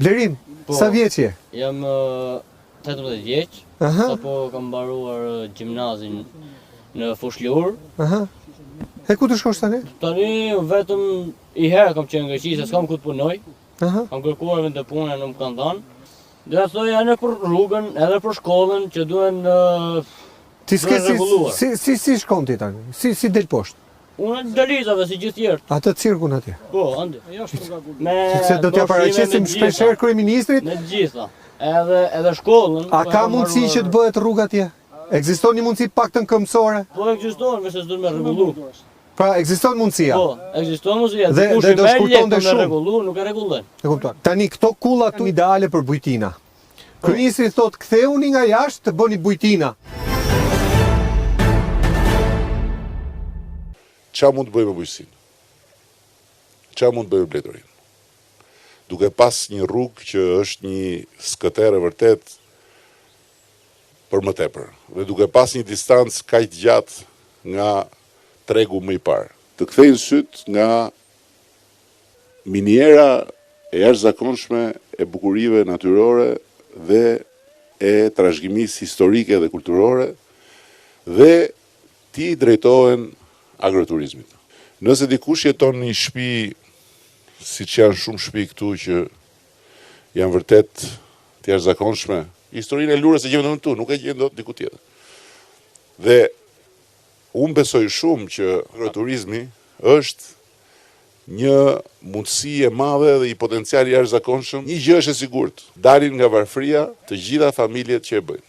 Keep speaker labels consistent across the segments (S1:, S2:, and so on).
S1: Blerin, sa vjeç je?
S2: Jam 18 vjeç, apo kam mbaruar gjimnazin në Fushlur.
S1: E ku të shkosh tani?
S2: Tani vetëm i herë kam qenë në Greqi, se s'kam ku të punoj. Kam kërkuar vend të punë, nuk më kanë dhënë. Dhe thoja edhe për rrugën, edhe për shkollën që duhen
S1: Ti si shkon ti tani? Si del poshtë?
S2: Unë dalizave si gjithë tjerë.
S1: Atë cirkun atje.
S2: Po, ande.
S1: Se do t'ja paraqisim shpeshherë kryeministrit?
S2: Me gjitha. Edhe shkollën.
S1: A ka mundësi që të bëhet rrugë atje? Ekziston një mundësi paktën këmbësore?
S2: Po ekziston, nëse s'do me rregullu.
S1: Pra, ekziston mundësia?
S2: Po, ekziston mundësia.
S1: Dhe do shkurtonte shumë.
S2: Me rregullu, nuk e rregullojnë.
S1: E kuptoj. Tani këto kulla këtu ideale për bujtina. Kryeministri thotë ktheuni nga jashtë të bëni bujtina.
S3: Qa mund të bëjmë me bujqësinë? Qa mund të bëjmë me bletërinë? Duke pas një rrugë që është një skëterë vërtet për më tepër, dhe duke pas një distancë kaq gjatë nga tregu më i parë. Të kthejnë syt nga miniera e jashtëzakonshme e bukurive natyrore dhe e trashëgimisë historike dhe kulturore, dhe ti drejtohen agroturizmit. Nëse dikush jeton në një shtëpi, siç janë shumë shtëpi këtu që janë vërtet të jashtëzakonshme, historinë e lurës e gjemë këtu, nuk e gjen dot diku tjetër. Dhe unë besoj shumë që agroturizmi është një mundësi e madhe dhe i potencial i jashtëzakonshëm. Një gjë është e sigurt, dalin nga varfëria të gjitha familjet që e bëjnë.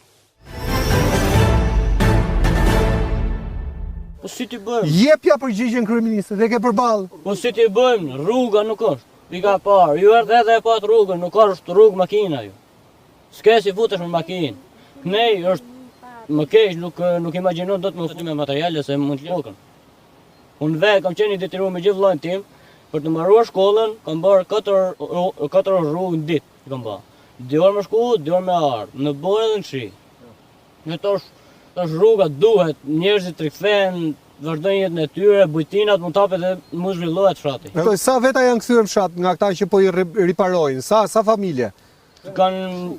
S2: Po si ti bëjmë?
S1: Jepja përgjigjen kryeministrit, e ke përballë.
S2: Po si ti bëjmë? Rruga nuk është. Pika parë, ju erdhe edhe e pat rrugën, nuk është rrugë makina ju. S'ke si futesh me makinë. Nej është më keq, nuk imagjinon dot me materiale se mund të lëkën. Unë vetë kam qenë i detyruar me gjithë vllajën tim për të mbaruar shkollën, kam bërë 4 rrugë në ditë, kam bërë. 2 orë me shku, 2 orë me ardhë, në borë edhe në shi. Në tash rruga duhet, njerëzit rikthehen, vazhdojnë jetën e tyre, bujtinat mund tapet dhe mund zhvillohet fshati.
S1: Sa veta janë kthyer në fshat nga ata që po i riparojnë? Sa familje?
S2: Kanë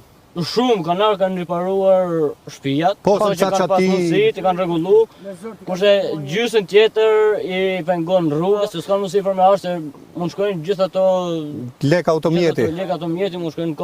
S2: riparuar shtëpiat,
S1: po
S2: që kanë pas mundësi, i kanë rregullu, kurse gjysën tjetër i pengon rruga, se s'kan mundësi për me ardhur se mund shkojnë gjithë ato
S1: lek automjeti.
S2: Lek automjeti mund shkojnë në kot.